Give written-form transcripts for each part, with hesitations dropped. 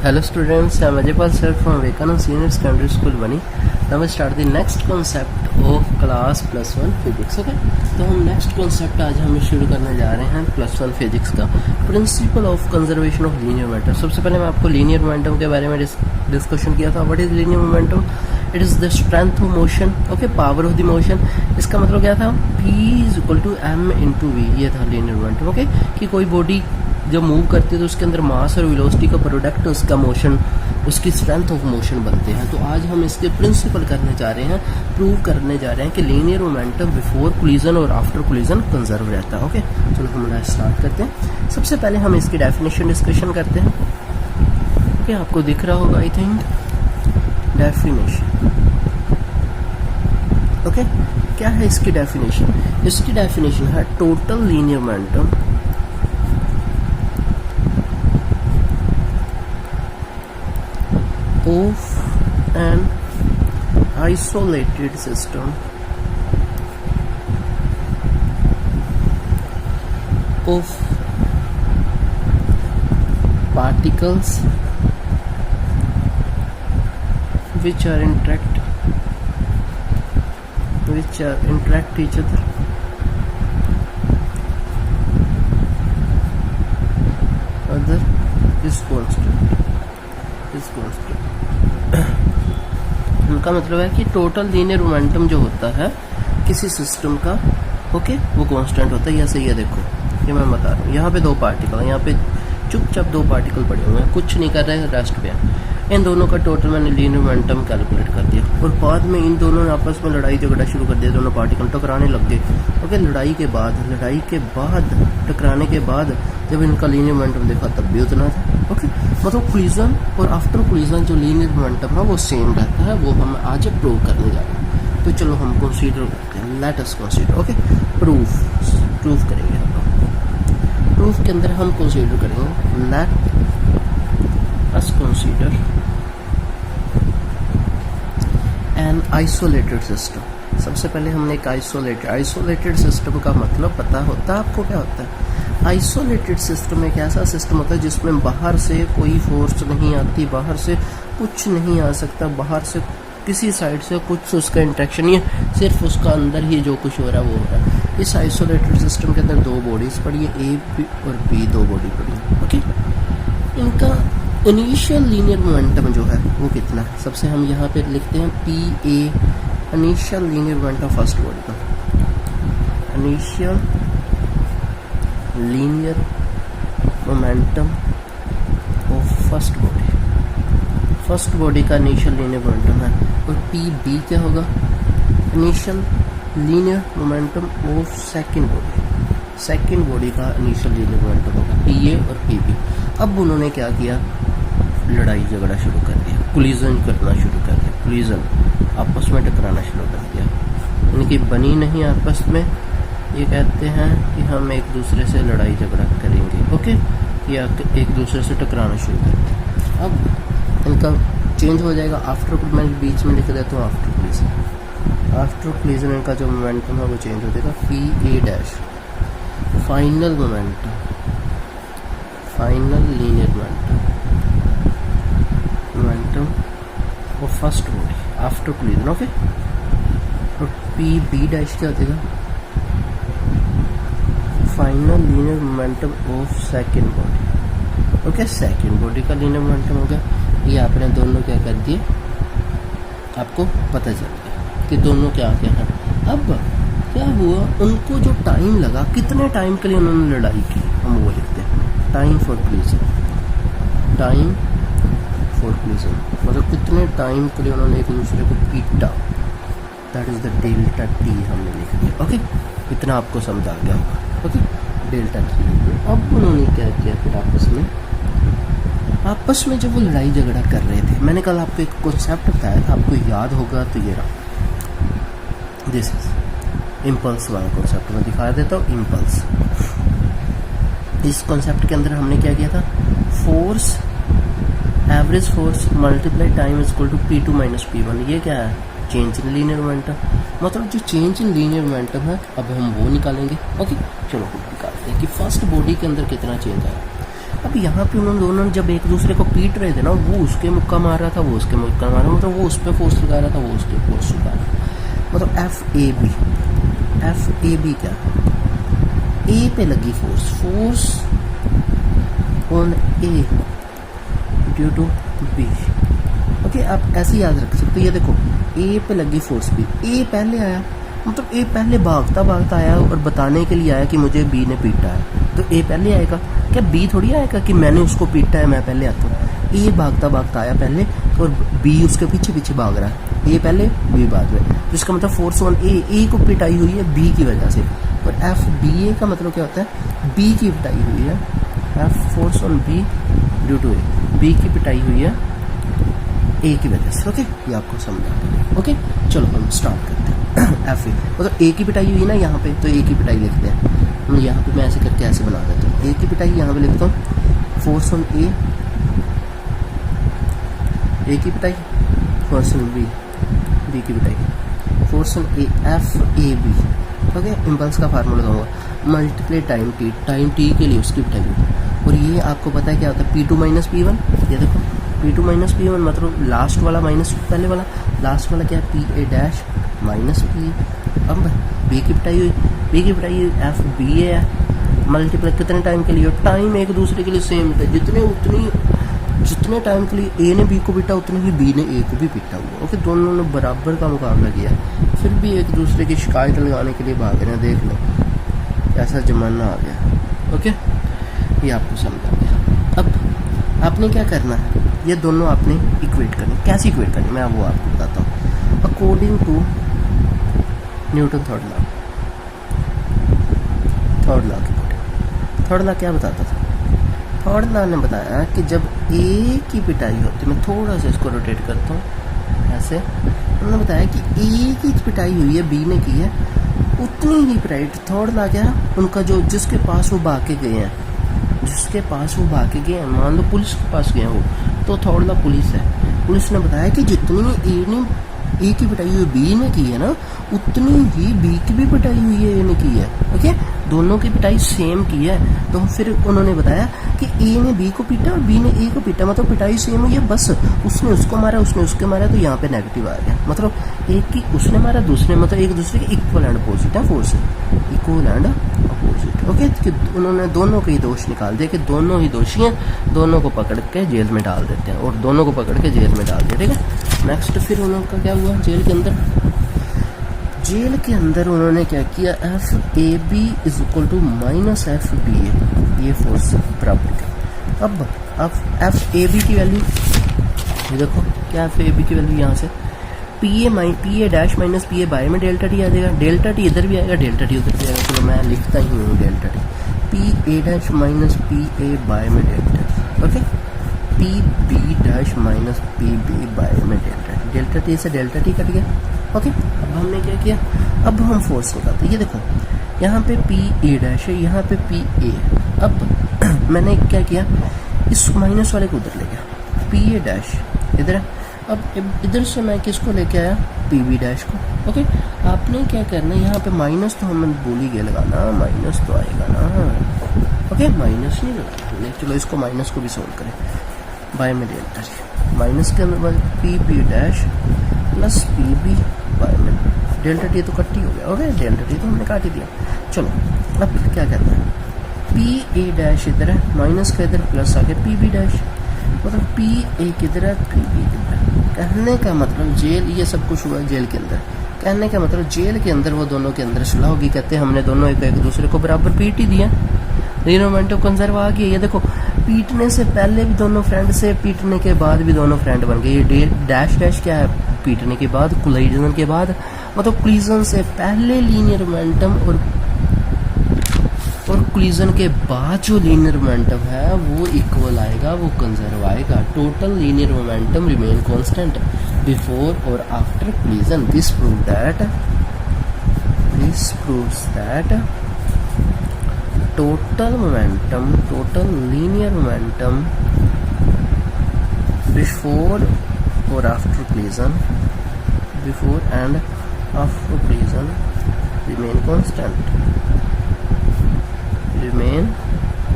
Hello students, I am Ajaypal sir from Vivekananda Senior Secondary School Bani. Now we start the next concept of class +1 physics. Okay, तो हम next concept आज हम शुरू करने जा रहे हैं +1 फिजिक्स का principle of conservation of linear momentum. सबसे पहले मैं आपको लीनियर मोमेंटम के बारे में डिस्कशन किया था। What is linear momentum? It is the strength of motion, okay, power of the motion. इसका मतलब क्या था? P is equal to m into v, ये था लीनियर मोमेंटम। ओके, कि कोई बॉडी जब मूव करती है तो उसके अंदर मास और वेलोसिटी का प्रोडक्ट उसका मोशन, उसकी स्ट्रेंथ ऑफ मोशन बनते हैं। तो आज हम इसके प्रिंसिपल करने जा रहे हैं, प्रूव करने जा रहे हैं कि लीनियर मोमेंटम बिफोर कोलिजन और आफ्टर कोलिजन कंजर्व रहता है। ओके, चलो हम स्टार्ट करते हैं। सबसे पहले हम इसकी डेफिनेशन डिस्कशन करते हैं। ओके, आपको दिख रहा होगा आई थिंक डेफिनेशन। ओके, क्या है इसकी डेफिनेशन? इसकी डेफिनेशन है total linear momentum of an isolated system of particles which interact each other is constant. उनका मतलब है कि टोटल लीनियर मोमेंटम जो होता है किसी सिस्टम का, ओके, वो कांस्टेंट होता है। ऐसे ही है, देखो ये मैं बता रहा हूँ। यहाँ पे दो पार्टिकल हैं, यहाँ पे चुपचाप दो पार्टिकल पड़े हुए हैं, कुछ नहीं कर रहे हैं, रेस्ट पे हैं। इन दोनों का टोटल मैंने लीनियर मोमेंटम कैलकुलेट कर दिया और बाद में इन दोनों ने आपस में लड़ाई झगड़ा शुरू कर दिया। दोनों पार्टिकल टकराने लग गए। ओके, लड़ाई के बाद टकराने के बाद जब इनका लीनियर मोमेंटम देखा तब भी उतना था। ओके, मतलब कोलिजन और आफ्टर कोलिजन जो लीनियर मोमेंटम है वो सेम रहता है। वो हम आज प्रूव करने जा रहे हैं। तो चलो हम कंसीडर करते हैं, let us consider. Okay, proof करेंगे हम लोग। प्रूफ के अंदर हम कंसीडर करेंगे, let us consider an isolated system. सबसे पहले हमने एक आइसोलेटेड सिस्टम का मतलब पता होता है आपको क्या होता है? आइसोलेटेड सिस्टम एक ऐसा सिस्टम होता है जिसमें बाहर से कोई फोर्स नहीं आती, बाहर से कुछ नहीं आ सकता, बाहर से किसी साइड से कुछ उसका इंटरेक्शन नहीं है, सिर्फ उसका अंदर ही जो कुछ हो रहा है वो हो रहा है। इस आइसोलेटेड सिस्टम के अंदर दो बॉडीज पड़ी है, ए और बी, दो बॉडी पड़ी है। ओके, इनका इनिशियल लीनियर मोमेंटम जो है वो कितना है? सबसे हम यहाँ पे लिखते हैं P A, initial linear momentum first body का। Initial linear momentum of first body का इनिशियल लीनियर मोमेंटम है। और पी बी क्या होगा? Initial linear momentum of second body का इनिशियल लीनियर मोमेंटम होगा, पी ए और पी बी। अब उन्होंने क्या किया? लड़ाई झगड़ा शुरू कर दिया, कोलिजन करना शुरू कर दिया, कोलिजन आपस में टकराना शुरू कर दिया। इनकी बनी नहीं आपस में, ये कहते हैं कि हम एक दूसरे से लड़ाई झगड़ा करेंगे। ओके, या एक दूसरे से टकराना शुरू करेंगे। अब इनका चेंज हो जाएगा आफ्टर, मैं बीच में लिख देता हूँ आफ्टर कोलिजन इनका जो मोमेंटम है वो चेंज हो जाएगा, P A dash final linear momentum of first body after collision. Okay, और पी बी डैश क्या हो जाएगा? Final linear momentum of second body. Okay, second body का लीनियर मोमेंटम हो गया। ये आपने दोनों क्या कर दिए, आपको पता चल गया कि दोनों क्या हैं। अब क्या हुआ? उनको जो टाइम लगा, कितने टाइम के लिए उन्होंने लड़ाई की, हम वो लिखते हैं टाइम फॉर कोलिजन। मतलब कितने टाइम के लिए उन्होंने एक दूसरे को पीटा, that is the delta T हमने लिख दिया। ओके, इतना आपको समझ आ गया होगा। Okay, delta T. अब उन्होंने क्या किया फिर आपस में जब वो लड़ाई झगड़ा कर रहे थे, मैंने कल आपको एक कॉन्सेप्ट बताया था, आपको याद होगा तो ये रहा, दिस इज इम्पल्स वाला कॉन्सेप्ट। मैं दिखा देता हूँ इम्पल्स। इस कॉन्सेप्ट के अंदर हमने क्या किया था? Force, average force multiply time is equal to P2 minus P1। ये क्या है? Change in linear momentum. मतलब जो चेंज इन लीनियर मोमेंटम है अब हम वो निकालेंगे। ओके, चलो हम निकालते हैं कि फर्स्ट बॉडी के अंदर कितना चेंज आया। अब यहाँ पे उन्होंने दोनों जब एक दूसरे को पीट रहे थे ना, वो उसके मुक्का मार रहा था, वो उसके मुक्का मार रहा, मतलब वो उस पर फोर्स लगा रहा था, वो उसके फोर्स लगा रहा था। मतलब एफ ए बी क्या, ए पे लगी force on A due to B. Okay, आप ऐसे याद रख सकते हो। ये देखो, ए पे लगी फोर्स बी, ए पहले आया, मतलब ए पहले भागता भागता आया और बताने के लिए आया कि मुझे बी ने पीटा है, तो ए पहले आएगा क्या? बी थोड़ी आएगा कि मैंने उसको पीटा है, मैं पहले आता हूँ। ए भागता भागता आया पहले और बी उसके पीछे पीछे भाग रहा है, ए पहले बी बाद में, तो इसका मतलब फोर्स ऑन ए को पिटाई हुई है बी की वजह से। और एफ बी ए का मतलब क्या होता है? बी की पिटाई हुई है, F force on B due to A, B की पिटाई हुई है ए की वजह से। ओके, ये आपको समझा। ओके, चलो हम स्टार्ट करते हैं। एफ ए मतलब ए की पिटाई हुई ना यहाँ पे, तो ए की पिटाई लिखते हैं हम यहाँ पे। मैं ऐसे करके ऐसे बना देता हूँ, ए की पिटाई यहाँ पे लिखता हूँ, फोर्स ऑन ए की पिटाई, फोर्स ऑन बी की पिटाई, force on A, F A B. Okay, impulse का फार्मूला दूंगा, मल्टीप्लाई टाइम टी के लिए उसकी पिटाई हुई। और ये आपको पता है क्या होता है? P2 minus P1। ये देखो, P2 माइनस P1 मतलब लास्ट वाला माइनस पहले वाला, लास्ट वाला क्या है? P A dash minus P. अब बी की पिटाई हुई एफ बी ए है, मल्टीप्लाई कितने टाइम के लिए? टाइम एक दूसरे के लिए सेम है, जितने टाइम के लिए ए ने बी को पीटा उतने ही बी ने ए को भी पीटा हुआ। ओके, दोनों ने बराबर का मुकाबला किया, फिर भी एक दूसरे की शिकायत लगाने के लिए भाग रहे हैं। देख लो कैसा जमाना आ गया। ओके, ये आपको समझ आ गया। अब आपने क्या करना है? ये दोनों आपने इक्वेट करनी। कैसे इक्वेट करनी मैं वो आपको बताता हूँ। According to Newton third law क्या बताता था? थर्ड लॉ ने बताया कि जब ए की पिटाई होती है, मैं थोड़ा सा इसको रोटेट करता हूँ ऐसे, उन्होंने बताया कि ए की पिटाई हुई है, बी ने की है, उतनी ही पिटाई। थर्ड लॉ क्या है उनका? जो जिसके पास वो भाग के गए हैं, मान लो पुलिस के पास गए हैं वो, तो थर्ड लॉ पुलिस है। पुलिस ने बताया कि जितनी ए की पिटाई हुई बी ने की है ना, उतनी ही बी की भी पिटाई हुई है ए ने की है। ओके, दोनों की पिटाई सेम की है। तो फिर उन्होंने बताया कि ए ने बी को पीटा और बी ने ए को पीटा, मतलब पिटाई सेम हुई है, बस उसने उसको मारा, उसने उसके मारा, तो यहाँ पे नेगेटिव आ गया। मतलब एक की उसने मारा, दूसरे मतलब एक दूसरे के इक्वल एंड अपोजिट है force, equal and opposite. Okay, कि उन्होंने दोनों के ही दोष निकाल दिए कि दोनों ही दोषी हैं, दोनों को पकड़ के जेल में डाल देते हैं, और दोनों को पकड़ के जेल में डाल दिया। ठीक है, नेक्स्ट फिर उनका क्या हुआ? जेल के अंदर उन्होंने क्या किया? F A B is equal to minus F B A, ये फोर्स बराबर किया। अब एफ ए बी की वैल्यू देखो, क्या एफ ए बी की वैल्यू यहाँ से P A dash minus P A by में डेल्टा टी आ जाएगा, डेल्टा टी इधर भी आएगा, डेल्टा टी उधर भी आएगा। चलो मैं लिखता ही हूँ delta T, P A dash minus P A by में delta. Okay, P B dash minus P B by में डेल्टा टी से डेल्टा टी कट गया। ओके, अब हमने क्या किया? अब हम फोर्स निकालते हैं। ये देखो, यहाँ पे पी ए डैश है, यहाँ पे पी ए। अब मैंने क्या किया? इस माइनस वाले को उधर ले गया, पी ए डैश इधर है। अब इधर से मैं किसको लेके आया? पी बी डैश को। ओके, आपने क्या करना है? यहाँ पे माइनस तो हम भूल ही गए लगाना, माइनस तो आएगा ना। ओके, माइनस नहीं लगाना, चलो इसको माइनस को भी सोल्व करें। बाय में डेल्टा टी, माइनस के अंदर P B dash plus P B by में डेल्टा टी, तो कट्टी हो गया। ओके, डेल्टा टी तो हमने काट ही दिया। चलो अब क्या करना है? पी ए डैश इधर है, माइनस का इधर प्लस आ गया पी बी डैश, मतलब पी ए किधर है, पी बी किधर है। कहने का मतलब जेल, ये सब कुछ हुआ जेल के अंदर। कहने का मतलब जेल के अंदर वो दोनों के अंदर सुलह होगी, कहते हैं हमने दोनों एक दूसरे को बराबर पीट ही दिया, रिनोमेंट ऑफ कंजर्व आ गया। ये देखो, पीटने से पहले भी दोनों फ्रेंड से, पीटने के बाद भी दोनों फ्रेंड बन गए। ये डैश डैश क्या है? पीटने के बाद, कोलिजन के बाद, मतलब कोलिजन से पहले लीनियर मोमेंटम और कोलिजन के बाद जो लीनियर मोमेंटम है वो इक्वल आएगा, वो कंजर्व आएगा। Total linear momentum remain constant before और after collision. This proves that total linear momentum before or after collision, before and after collision remain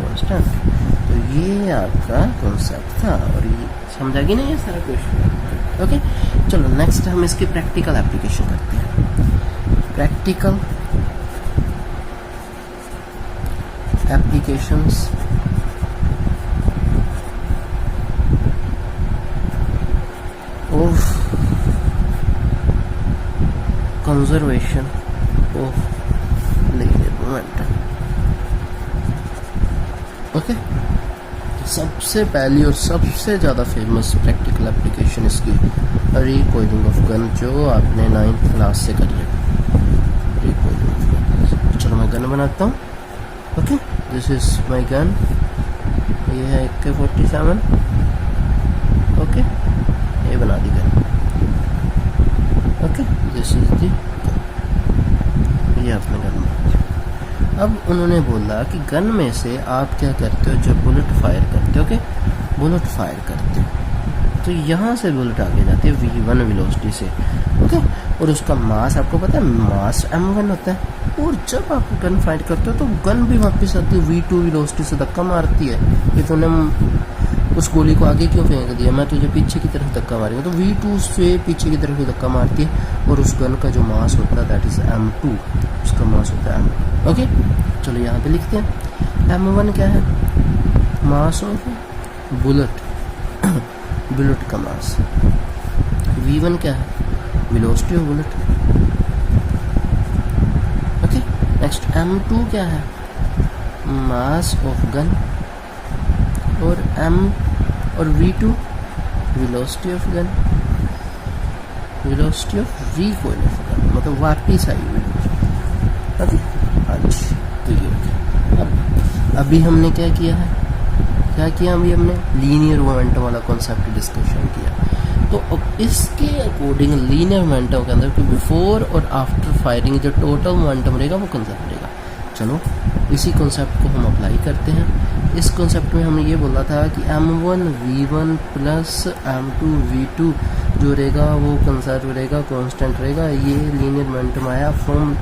constant। तो ये आपका कॉन्सेप्ट था और ये समझा कि नहीं ये सारा क्वेश्चन। ओके, चलो नेक्स्ट हम इसकी प्रैक्टिकल एप्लीकेशन करते हैं। Practical applications of conservation of linear momentum. Okay, सबसे पहली और सबसे ज़्यादा फेमस प्रैक्टिकल एप्लीकेशन इसकी रिकॉइलिंग ऑफ गन, जो आपने 9th क्लास से करी है। रिकॉइलिंग ऑफ गन, चलो मैं गन बनाता हूँ। Okay, this is my gun, ये है AK-47। ओके, ये बना दी gun. Okay, this is the, ये आपने गन बना दी। अब उन्होंने बोला कि गन में से आप क्या करते हो, जब बुलेट फायर करते हो, ओके, बुलेट फायर करते हो तो यहाँ से बुलेट आगे जाती है V1 वेलोसिटी से। ओके, और उसका मास आपको पता है, मास M1 होता है। और जब आप गन फायर करते हो तो गन भी वापस आती है V2 वेलोसिटी से, धक्का मारती है कि तूने उस गोली को आगे क्यों फेंक दिया, मैं तुझे पीछे की तरफ धक्का मारूंगा। तो V2 से पीछे की तरफ ही धक्का मारती है और उस गन का जो मास होता है दैट इज M2, उसका मास होता है M2। ओके, चलो यहाँ पे लिखते हैं। M1 क्या है, मास ऑफ बुलेट, बुलेट का मास। V1 क्या है, velocity of bullet. Okay, next M2 क्या है, मास ऑफ गन। और V2 velocity of gun, velocity of recoil of gun, मतलब वापिस आई हुई। ओके, अच्छा, तो ये अब अभी हमने क्या किया है, क्या किया अभी हमने लीनियर मोमेंटम वाला कॉन्सेप्ट डिस्कशन किया। तो अब इसके अकॉर्डिंग लीनियर मोमेंटम के अंदर बिफोर और आफ्टर फायरिंग जो टोटल मोमेंटम रहेगा वो कॉन्सेप्ट रहेगा। चलो इसी कॉन्सेप्ट को हम अप्लाई करते हैं। इस कॉन्सेप्ट में हमने ये बोला था कि M1 V1 plus M2 V2 जो रहेगा वो कंसर्व रहेगा, कांस्टेंट रहेगा। ये लीनियर मोमेंटम आया from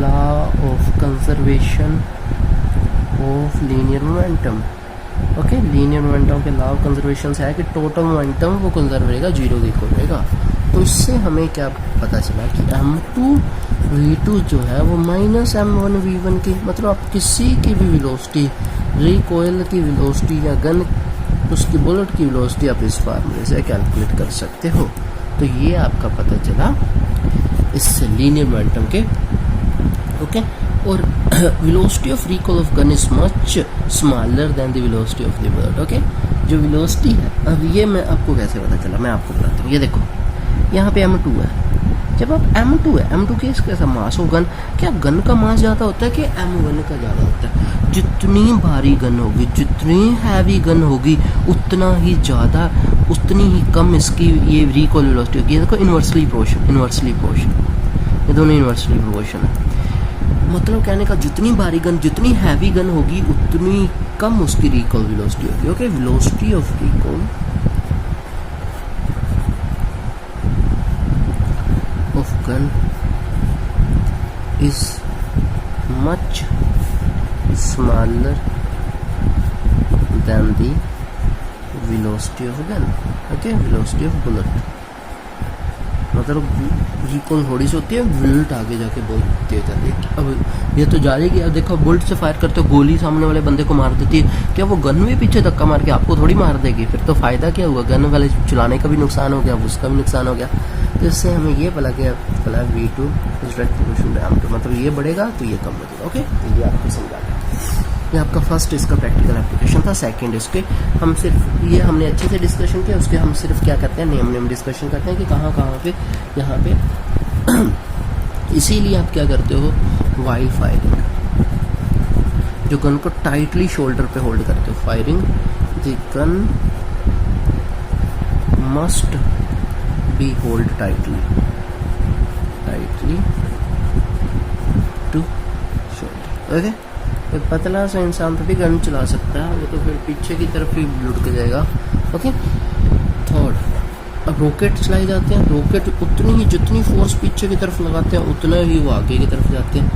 law of conservation of linear momentum. Okay, linear momentum के लॉ ऑफ कंजर्वेशन से आया कि टोटल मोमेंटम वो कंजर्व रहेगा, 0 के इक्वल रहेगा। तो इससे हमें क्या पता चला कि M2 V2 जो है वो माइनस M1 V1 की, मतलब आप किसी की भी वेलोसिटी, रिकॉइल की वेलोसिटी या गन उसकी बुलेट की वेलोसिटी आप इस फार्मूले से कैलकुलेट कर सकते हो। तो ये आपका पता चला इससे लीनियर मोमेंटम के। ओके, और velocity of recall of gun is much smaller than the velocity of the bullet. Okay, जो वेलोसिटी है, अब ये मैं आपको कैसे पता चला, मैं आपको बताता हूँ। ये देखो यहाँ पे M2 है, जब आप M2 है, M2 के कैसा मास ऑफ गन, क्या गन का मास ज़्यादा होता है कि M1 का ज़्यादा होता है? जितनी भारी गन होगी, जितनी हैवी गन होगी, उतना ही ज़्यादा, उतनी ही कम इसकी ये रिकॉल वेलोसिटी होगी। देखो इन्वर्सली प्रोपोर्शन, ये दोनों इन्वर्सली प्रोपोर्शन है। मतलब कहने का जितनी भारी गन, जितनी हैवी गन होगी, उतनी कम उसकी रिकॉल वेलोसिटी होगी। Okay, velocity of recall of gun is much smaller than the velocity of gun. Okay, velocity of bullet, मतलब रिकॉल थोड़ी सी होती है, बुलेट आगे जाके बहुत तेज आती है। अब ये तो जा रही है, अब देखो बुलेट से फायर करते हो, गोली सामने वाले बंदे को मार देती है, क्या वो गन में पीछे धक्का मार के आपको थोड़ी मार देगी? फिर तो फायदा क्या हुआ, गन वाले चलाने का भी नुकसान हो गया, उसका भी नुकसान हो गया। तो इससे हमें ये पता V2 मतलब ये बढ़ेगा तो ये कम हो जाएगा। ओके, ये आपको समझा गया। ये आपका फर्स्ट इसका प्रैक्टिकल एप्लीकेशन था। सेकंड इसके हम सिर्फ ये हमने अच्छे से डिस्कशन किया, उसके हम सिर्फ क्या करते हैं, नियम डिस्कशन करते हैं कि कहाँ पे यहाँ पे इसीलिए आप क्या करते हो, वाइल फायरिंग, जो गन को टाइटली शोल्डर पे होल्ड करते हो, firing the gun must be hold tightly to shoulder. Okay, एक पतला सा इंसान तो भी गन चला सकता है, वो तो फिर पीछे की तरफ ही लुढ़क जाएगा। ओके, थर्ड, अब रॉकेट चलाए जाते हैं, रॉकेट उतनी ही जितनी फोर्स पीछे की तरफ लगाते हैं उतना ही वो आगे की तरफ जाते हैं,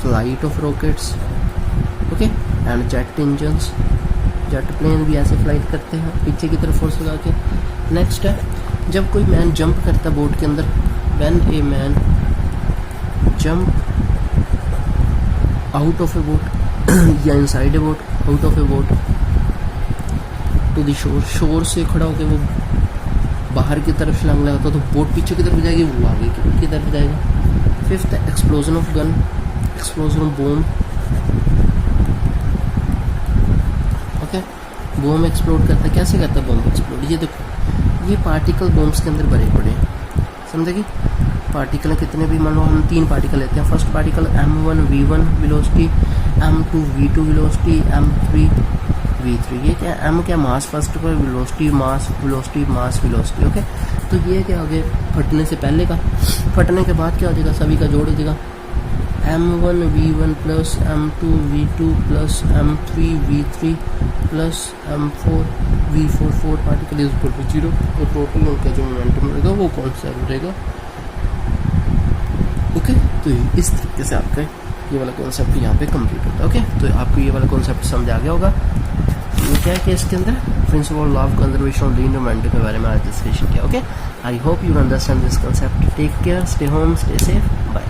flight of rockets. Okay, and jet engines, jet plane भी ऐसे फ्लाइट करते हैं पीछे की तरफ फोर्स लगा के। नेक्स्ट है जब कोई मैन जंप करता है बोट के अंदर, when a man jump out of a boat या inside a boat, out of a boat to the shore, shore से खड़ा होकर वो बाहर की तरफ छलांग लगाता तो बोट पीछे की तरफ जाएगी, वो आगे की तरफ जाएगा। Fifth explosion of gun, explosion of bomb, okay bomb explode करता है, कैसे करता है बॉम्ब एक्सप्लोड, ये देखो ये पार्टिकल बॉम्ब्स के अंदर भरे पड़े हैं, समझेगी। पार्टिकल कितने भी, मान लो हम 3 पार्टिकल लेते हैं। First particle m1 v1 velocity, m2 v2 velocity, m3 v3, ये क्या m क्या मास फर्स्ट पर, velocity mass, velocity mass velocity, okay. तो ये क्या हो गया फटने से पहले का, फटने के बाद क्या हो जाएगा, सभी का जोड़ हो जाएगा m1 v1 plus m2 v2 plus m3 v3 plus m4 v4, 4 particle is equal to 0, और टोटल उनका जो मोमेंटम रहेगा वो कौन सा रहेगा, ओके। तो इस तरीके से आपका ये वाला कॉन्सेप्ट यहाँ पे कंप्लीट होता है, ओके। तो आपको ये वाला कॉन्सेप्ट समझ आ गया होगा। ये क्या है कि इसके अंदर principle law of conservation of linear momentum के बारे में आज डिस्कशन किया, okay. I hope you understand this concept. Take care, stay home, stay safe, bye.